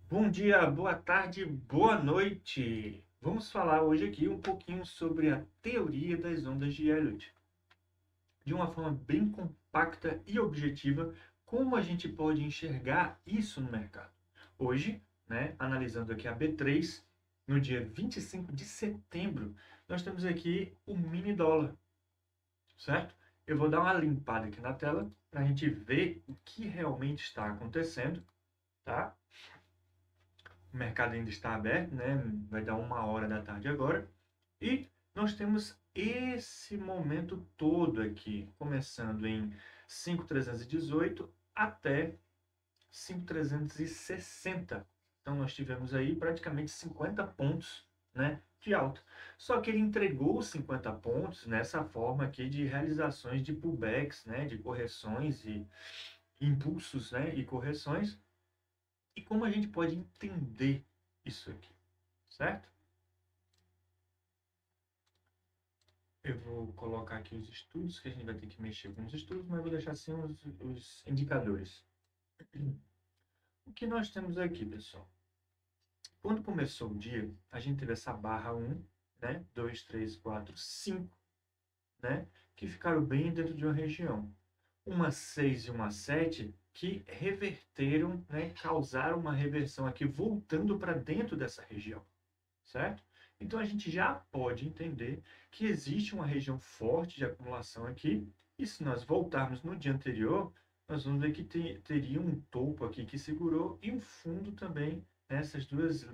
Bom dia, boa tarde, boa noite. Vamos falar hoje aqui um pouquinho sobre a teoria das ondas de Elliott, de uma forma bem compacta e objetiva, como a gente pode enxergar isso no mercado. Hoje, analisando aqui a B3, no dia 25 de setembro, nós temos aqui o mini dólar, certo? Eu vou dar uma limpada aqui na tela para a gente ver o que realmente está acontecendo, tá? O mercado ainda está aberto, né? Vai dar 1 hora da tarde agora. E nós temos esse momento todo aqui, começando em 5.318 até 5.360. Então nós tivemos aí praticamente 50 pontos, né, de alta. Só que ele entregou os 50 pontos nessa forma aqui de realizações de pullbacks, né, de correções e impulsos, né, e correções. E como a gente pode entender isso aqui, certo? Eu vou colocar aqui os estudos, que a gente vai ter que mexer com os estudos, mas vou deixar assim os indicadores. O que nós temos aqui, pessoal? Quando começou o dia, a gente teve essa barra 1, né? 2, 3, 4, 5, né? Que ficaram bem dentro de uma região. Uma 6 e uma 7 que reverteram, né? Causaram uma reversão aqui, voltando para dentro dessa região, certo? Então a gente já pode entender que existe uma região forte de acumulação aqui, e se nós voltarmos no dia anterior, nós vamos ver que teria um topo aqui que segurou e um fundo também nessas duas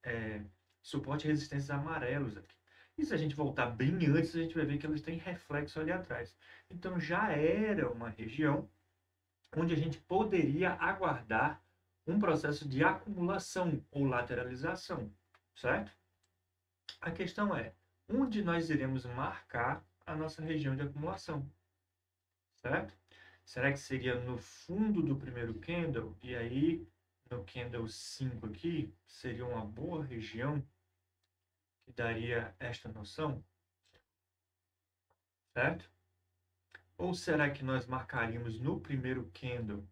é, suporte e resistências amarelos aqui. E se a gente voltar bem antes, a gente vai ver que eles têm reflexo ali atrás. Então já era uma região onde a gente poderia aguardar um processo de acumulação ou lateralização, certo? A questão é, onde nós iremos marcar a nossa região de acumulação, certo? Será que seria no fundo do primeiro candle? E aí, no candle 5 aqui, seria uma boa região que daria esta noção, certo? Ou será que nós marcaríamos no primeiro candle,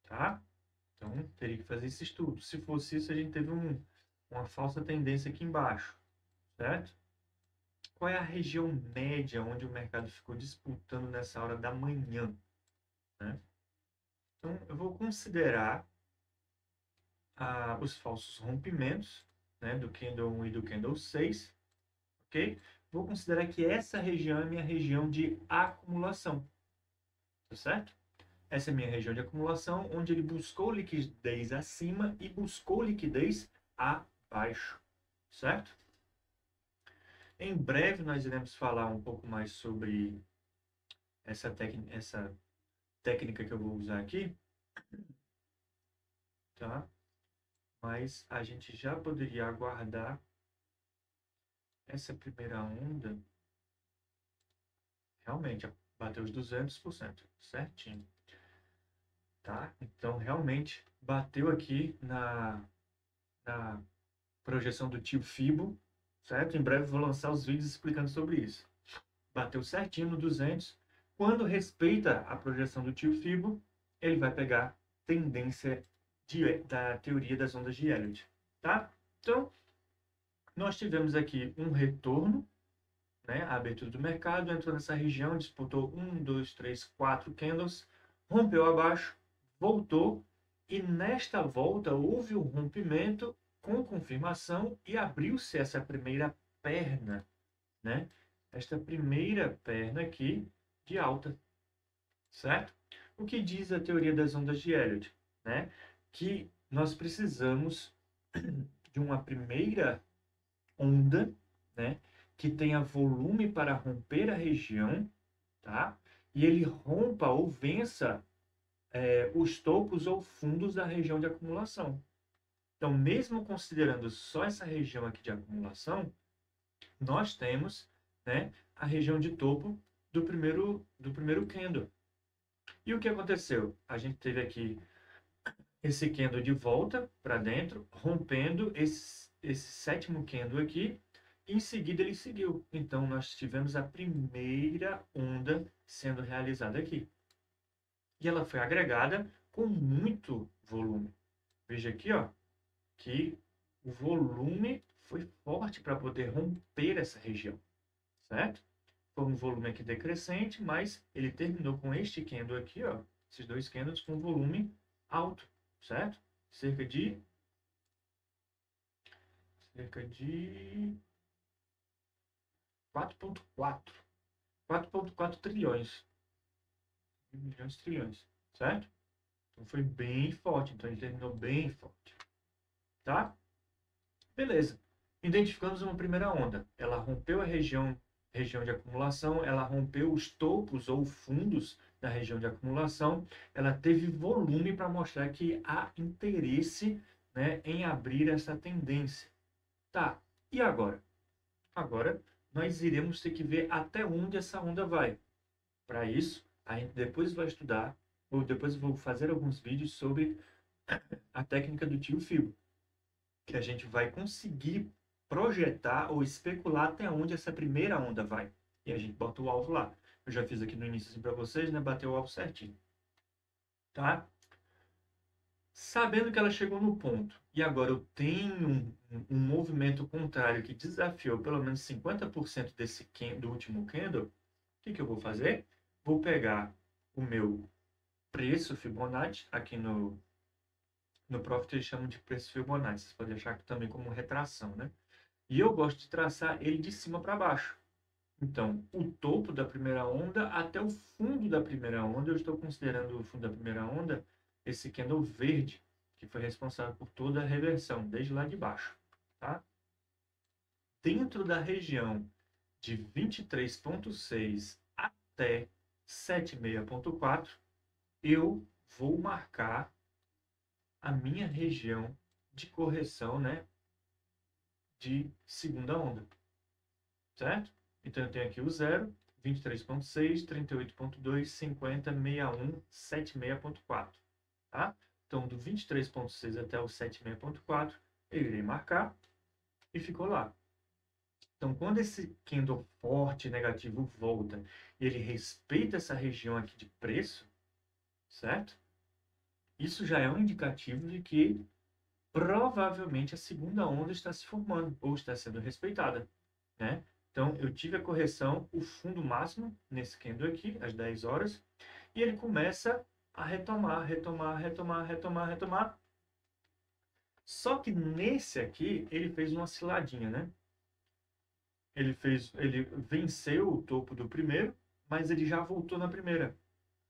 tá? Então, teria que fazer esse estudo. Se fosse isso, a gente teve uma falsa tendência aqui embaixo, certo? Qual é a região média onde o mercado ficou disputando nessa hora da manhã, né? Então, eu vou considerar os falsos rompimentos, né, do candle 1 e do candle 6, ok? Vou considerar que essa região é minha região de acumulação, tá certo? Essa é a minha região de acumulação, onde ele buscou liquidez acima e buscou liquidez abaixo, certo? Em breve nós iremos falar um pouco mais sobre essa técnica que eu vou usar aqui, tá? Mas a gente já poderia aguardar essa primeira onda realmente bateu os 200%, certinho, tá? Então, realmente bateu aqui na projeção do tio Fibo, certo? Em breve vou lançar os vídeos explicando sobre isso. Bateu certinho no 200. Quando respeita a projeção do tio Fibo, ele vai pegar tendência da teoria das ondas de Elliott, tá? Então, nós tivemos aqui um retorno, né? A abertura do mercado entrou nessa região, disputou 1, 2, 3, 4 candles, rompeu abaixo, voltou e nesta volta houve um rompimento com confirmação e abriu-se essa primeira perna, né? Esta primeira perna aqui de alta, certo? O que diz a teoria das ondas de Elliott, né? Que nós precisamos de uma primeira onda, né, que tenha volume para romper a região, tá? E ele rompa ou vença os topos ou fundos da região de acumulação. Então, mesmo considerando só essa região aqui de acumulação, nós temos, né, a região de topo do primeiro candle. E o que aconteceu? A gente teve aqui esse candle de volta para dentro, rompendo esse sétimo candle aqui. Em seguida, ele seguiu. Então, nós tivemos a primeira onda sendo realizada aqui. E ela foi agregada com muito volume, Veja aqui, ó, que o volume foi forte para poder romper essa região, certo? Foi um volume aqui decrescente, mas ele terminou com este candle aqui, ó, esses dois candles com volume alto, certo? Cerca de 4,4. 4,4 trilhões. Milhões, trilhões, certo? Então foi bem forte, então ele terminou bem forte, tá? Beleza. Identificamos uma primeira onda. Ela rompeu a região de acumulação, ela rompeu os topos ou fundos da região de acumulação, ela teve volume para mostrar que há interesse, né, em abrir essa tendência. Tá, e agora? Agora nós iremos ter que ver até onde essa onda vai. Para isso, a gente depois vai estudar, ou depois eu vou fazer alguns vídeos sobre a técnica do tio Fibo, que a gente vai conseguir projetar ou especular até onde essa primeira onda vai. E a gente bota o alvo lá. Eu já fiz aqui no início assim para vocês, né? Bateu o alvo certinho. Tá? Sabendo que ela chegou no ponto e agora eu tenho um movimento contrário que desafiou pelo menos 50% do último candle, o que eu vou fazer? Vou pegar o meu preço Fibonacci, aqui no Profit eles chamam de preço Fibonacci, vocês podem achar também como retração, né? E eu gosto de traçar ele de cima para baixo. Então, o topo da primeira onda até o fundo da primeira onda, eu estou considerando o fundo da primeira onda esse candle verde, que foi responsável por toda a reversão, desde lá de baixo, tá? Dentro da região de 23,6 até 76,4, eu vou marcar a minha região de correção, né, de segunda onda, certo? Então, eu tenho aqui o 0, 23,6, 38,2, 50, 61, 76,4, tá? Então, do 23,6 até o 76,4, eu irei marcar e ficou lá. Então, quando esse candle forte negativo volta e ele respeita essa região aqui de preço, certo? Isso já é um indicativo de que provavelmente a segunda onda está se formando ou está sendo respeitada, né? Então, eu tive a correção, o fundo máximo nesse candle aqui, às 10 horas, e ele começa a retomar. Só que nesse aqui, ele fez uma ciladinha, né? Ele venceu o topo do primeiro, mas ele já voltou na primeira.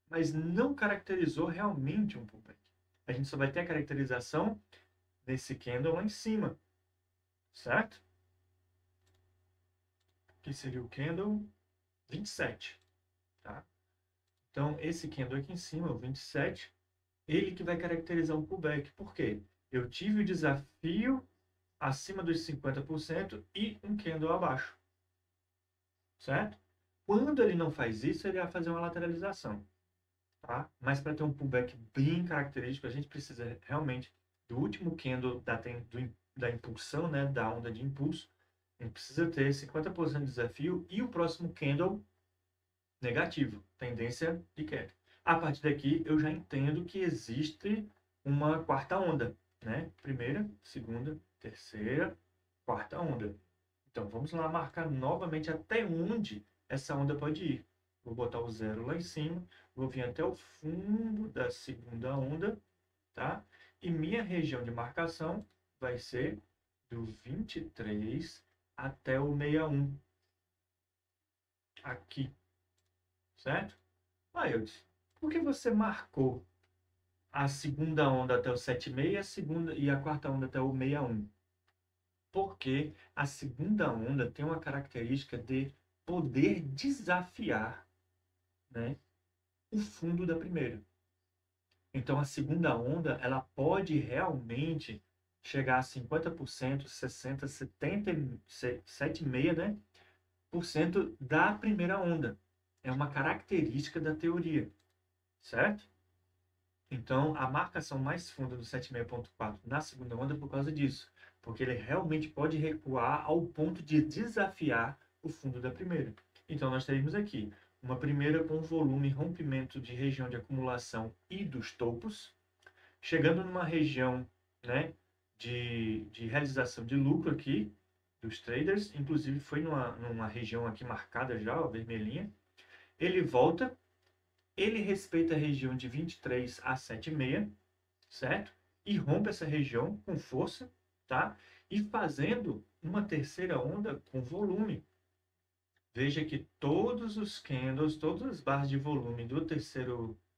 Mas não caracterizou realmente um pullback. A gente só vai ter a caracterização desse candle lá em cima, certo? Que seria o candle 27, tá? Então, esse candle aqui em cima, o 27, ele que vai caracterizar um pullback. Por quê? Eu tive o desafio acima dos 50% e um candle abaixo, certo? Quando ele não faz isso, ele vai fazer uma lateralização, tá? Mas para ter um pullback bem característico, a gente precisa realmente do último candle da impulsão, né, da onda de impulso. A gente precisa ter 50% de desafio e o próximo candle negativo, tendência de queda. A partir daqui, eu já entendo que existe uma quarta onda, né? Primeira, segunda, terceira, quarta onda. Então, vamos lá marcar novamente até onde essa onda pode ir. Vou botar o 0 lá em cima, vou vir até o fundo da segunda onda, tá? E minha região de marcação vai ser do 23 até o 61. Aqui, certo? Aí eu disse, por que você marcou a segunda onda até o 7,6 e a segunda e a quarta onda até o 61? Porque a segunda onda tem uma característica de poder desafiar, né, o fundo da primeira. Então, a segunda onda, ela pode realmente chegar a 50%, 60%, 70%, 7,5%, né, por cento da primeira onda. É uma característica da teoria, certo? Então, a marcação mais funda do 76,4 na segunda onda é por causa disso, porque ele realmente pode recuar ao ponto de desafiar o fundo da primeira. Então, nós teremos aqui uma primeira com volume rompimento de região de acumulação e dos topos, chegando numa região né, de realização de lucro aqui dos traders, inclusive foi numa região aqui marcada já, ó, vermelhinha. Ele volta, ele respeita a região de 23 a 7,6, certo? E rompe essa região com força, tá? E fazendo uma terceira onda com volume. Veja que todos os candles, todas as barras de volume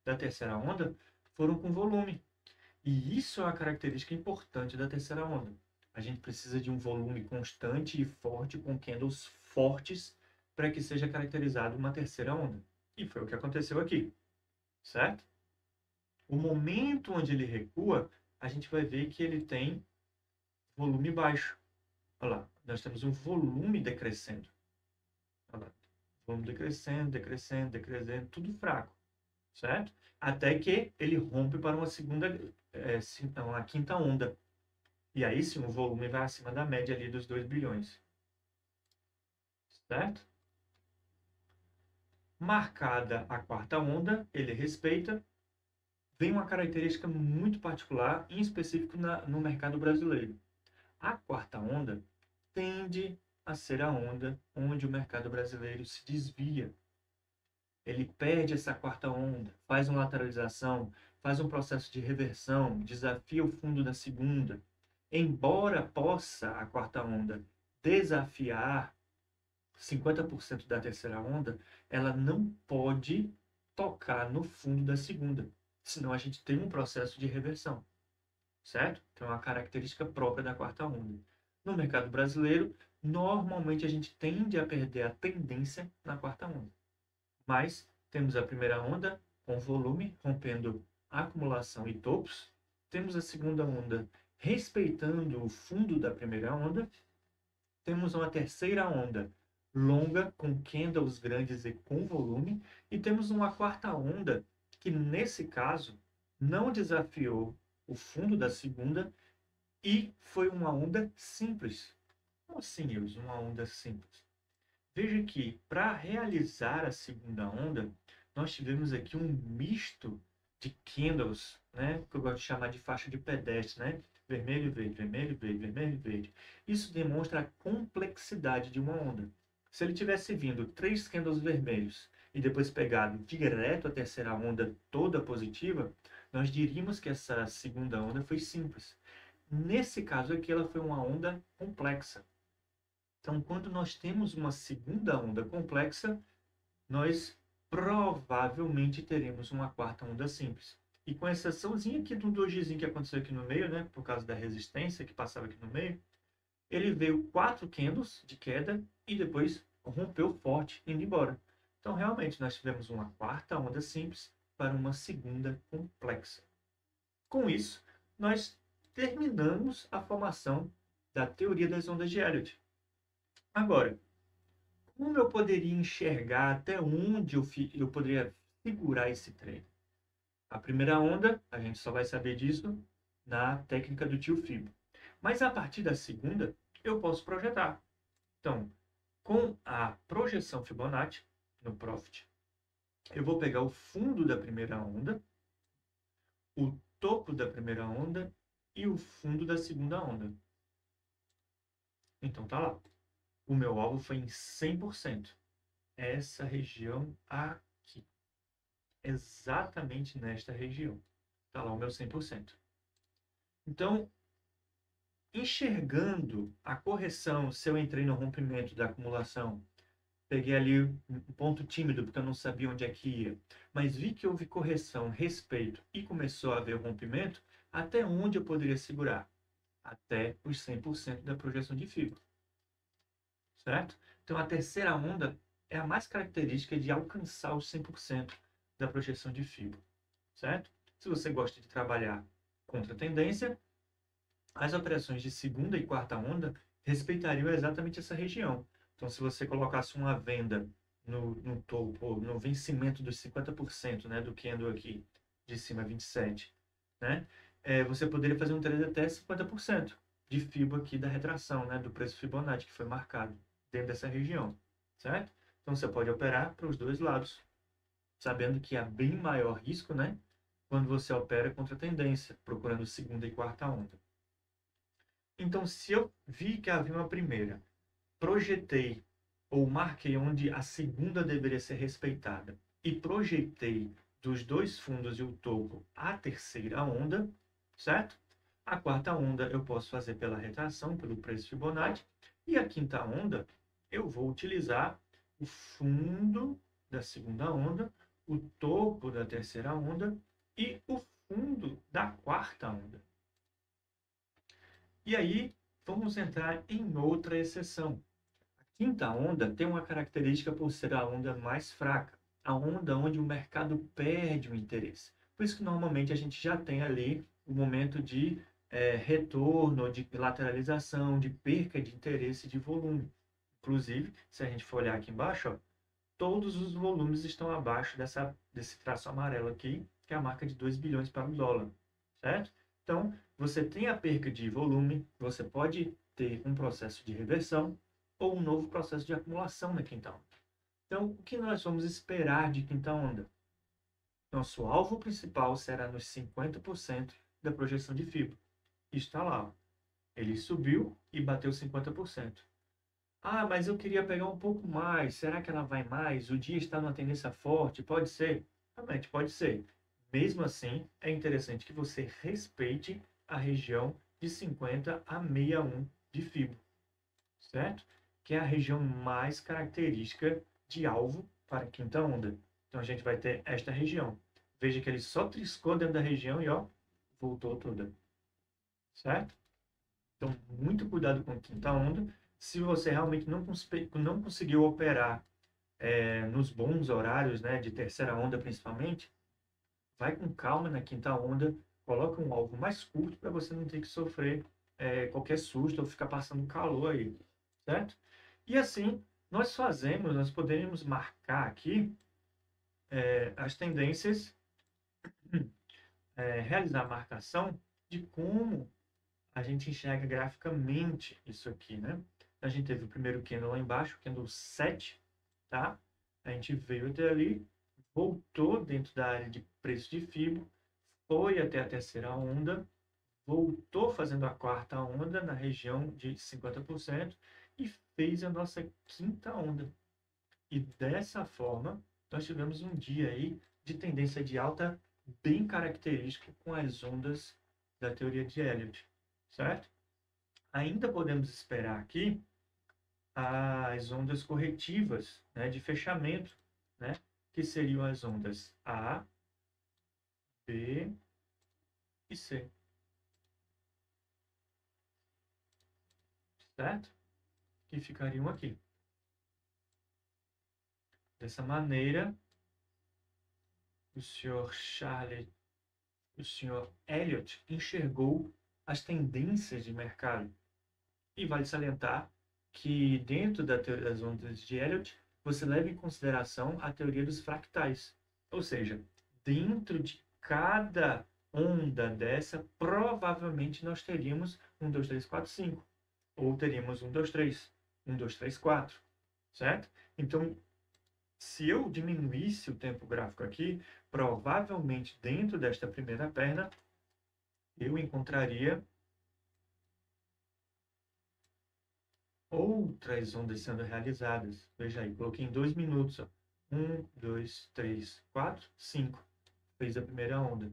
da terceira onda foram com volume. E isso é uma característica importante da terceira onda. A gente precisa de um volume constante e forte, com candles fortes, para que seja caracterizado uma terceira onda. E foi o que aconteceu aqui, certo? O momento onde ele recua, a gente vai ver que ele tem volume baixo. Olha lá, nós temos um volume decrescendo. Olha lá, volume decrescendo, decrescendo, decrescendo, tudo fraco, certo? Até que ele rompe para uma quinta onda. E aí sim, o volume vai acima da média ali dos 2 bilhões. Certo? Marcada a quarta onda, ele respeita. Vem uma característica muito particular, em específico no mercado brasileiro. A quarta onda tende a ser a onda onde o mercado brasileiro se desvia. Ele perde essa quarta onda, faz uma lateralização, faz um processo de reversão, desafia o fundo da segunda. Embora possa a quarta onda desafiar 50% da terceira onda, ela não pode tocar no fundo da segunda, senão a gente tem um processo de reversão, certo? Então é uma característica própria da quarta onda. No mercado brasileiro, normalmente a gente tende a perder a tendência na quarta onda. Mas temos a primeira onda com volume, rompendo acumulação e topos. Temos a segunda onda respeitando o fundo da primeira onda. Temos uma terceira onda longa, com candles grandes e com volume. E temos uma quarta onda que, nesse caso, não desafiou o fundo da segunda e foi uma onda simples. Como assim, Wilson, uma onda simples? Veja que, para realizar a segunda onda, nós tivemos aqui um misto de candles, né? Que eu gosto de chamar de faixa de pedestre, né? Vermelho, verde, vermelho, verde, vermelho, verde. Isso demonstra a complexidade de uma onda. Se ele tivesse vindo 3 candles vermelhos e depois pegado direto a terceira onda toda positiva, nós diríamos que essa segunda onda foi simples. Nesse caso aqui, ela foi uma onda complexa. Então, quando nós temos uma segunda onda complexa, nós provavelmente teremos uma quarta onda simples. E com exceçãozinha aqui do dojizinho que aconteceu aqui no meio, né, por causa da resistência que passava aqui no meio, ele veio 4 candles de queda e depois rompeu forte, indo embora. Então, realmente, nós tivemos uma quarta onda simples para uma segunda complexa. Com isso, nós terminamos a formação da teoria das ondas de Elliott. Agora, como eu poderia enxergar até onde eu poderia segurar esse trem? A primeira onda, a gente só vai saber disso na técnica do tio Fibo. Mas a partir da segunda, eu posso projetar. Então, com a projeção Fibonacci, no Profit, eu vou pegar o fundo da primeira onda, o topo da primeira onda e o fundo da segunda onda. Então, tá lá. O meu alvo foi em 100%. Essa região aqui. Exatamente nesta região. Está lá o meu 100%. Então, enxergando a correção, se eu entrei no rompimento da acumulação, peguei ali um ponto tímido, porque eu não sabia onde é que ia, mas vi que houve correção, respeito e começou a haver rompimento, até onde eu poderia segurar? Até os 100% da projeção de fibra. Certo? Então, a terceira onda é a mais característica de alcançar os 100% da projeção de fibra, certo? Se você gosta de trabalhar contra a tendência, as operações de segunda e quarta onda respeitariam exatamente essa região. Então, se você colocasse uma venda no topo, no vencimento dos 50%, né, do candle aqui, de cima 27, né, você poderia fazer um trade até 50% de FIBO aqui da retração, né, do preço Fibonacci que foi marcado dentro dessa região, certo? Então, você pode operar para os dois lados, sabendo que há bem maior risco, né, quando você opera contra a tendência, procurando segunda e quarta onda. Então, se eu vi que havia uma primeira, projetei ou marquei onde a segunda deveria ser respeitada e projetei dos dois fundos e o topo a terceira onda, certo? A quarta onda eu posso fazer pela retração, pelo preço Fibonacci, e a quinta onda eu vou utilizar o fundo da segunda onda, o topo da terceira onda e o fundo da quarta onda. E aí, vamos entrar em outra exceção. A quinta onda tem uma característica por ser a onda mais fraca, a onda onde o mercado perde o interesse. Por isso que normalmente a gente já tem ali o momento de retorno, de lateralização, de perca de interesse de volume. Inclusive, se a gente for olhar aqui embaixo, ó, todos os volumes estão abaixo desse traço amarelo aqui, que é a marca de 2 bilhões para o dólar, certo? Então, você tem a perca de volume, você pode ter um processo de reversão ou um novo processo de acumulação na quinta onda. Então, o que nós vamos esperar de quinta onda? Nosso alvo principal será nos 50% da projeção de FIBO. Está lá. Ele subiu e bateu 50%. Ah, mas eu queria pegar um pouco mais. Será que ela vai mais? O dia está numa tendência forte? Pode ser? Realmente, pode ser. Mesmo assim, é interessante que você respeite a região de 50 a 61 de FIBO, certo? Que é a região mais característica de alvo para a quinta onda. Então, a gente vai ter esta região. Veja que ele só triscou dentro da região e, ó, voltou toda, certo? Então, muito cuidado com a quinta onda. Se você realmente não conseguiu operar nos bons horários, né, de terceira onda principalmente, vai com calma na quinta onda, coloca um alvo mais curto para você não ter que sofrer qualquer susto ou ficar passando calor aí, certo? E assim, nós poderíamos marcar aqui as tendências, realizar a marcação de como a gente enxerga graficamente isso aqui, né? A gente teve o primeiro candle lá embaixo, o candle 7, tá? A gente veio até ali, voltou dentro da área de preço de FIBO, foi até a terceira onda, voltou fazendo a quarta onda na região de 50% e fez a nossa quinta onda. E dessa forma, nós tivemos um dia aí de tendência de alta bem característica com as ondas da teoria de Elliott, certo? Ainda podemos esperar aqui as ondas corretivas, né, de fechamento, né, que seriam as ondas A, B e C, certo? Que ficariam aqui. Dessa maneira, o senhor Elliott enxergou as tendências de mercado. E vale salientar que dentro da teoria das ondas de Elliott, você leva em consideração a teoria dos fractais. Ou seja, dentro de cada onda dessa, provavelmente nós teríamos 1, 2, 3, 4, 5. Ou teríamos 1, 2, 3, 1, 2, 3, 4. Certo? Então, se eu diminuísse o tempo gráfico aqui, provavelmente dentro desta primeira perna, eu encontraria outras ondas sendo realizadas. Veja aí, coloquei em 2 minutos. Ó. 1, 2, 3, 4, 5. Fez a primeira onda.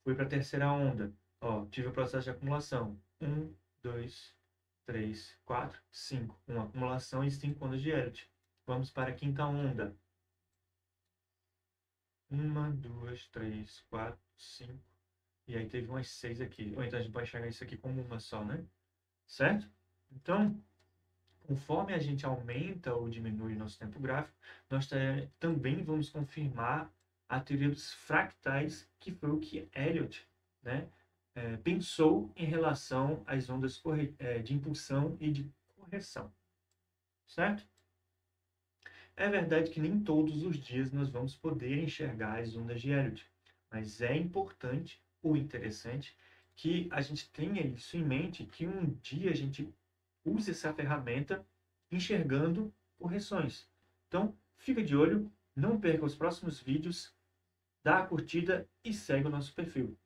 Fui para a terceira onda. Ó, tive o processo de acumulação. 1, 2, 3, 4, 5. Uma acumulação e 5 ondas de Elliott. Vamos para a quinta onda. 1, 2, 3, 4, 5. E aí teve umas 6 aqui. Ou então a gente pode enxergar isso aqui como uma só, né? Certo? Então, conforme a gente aumenta ou diminui nosso tempo gráfico, nós também vamos confirmar a teoria dos fractais, que foi o que Elliott, né, pensou em relação às ondas de impulsão e de correção. Certo? É verdade que nem todos os dias nós vamos poder enxergar as ondas de Elliott, mas é importante ou interessante que a gente tenha isso em mente, que um dia a gente use essa ferramenta enxergando correções. Então, fica de olho, não perca os próximos vídeos, dá a curtida e segue o nosso perfil.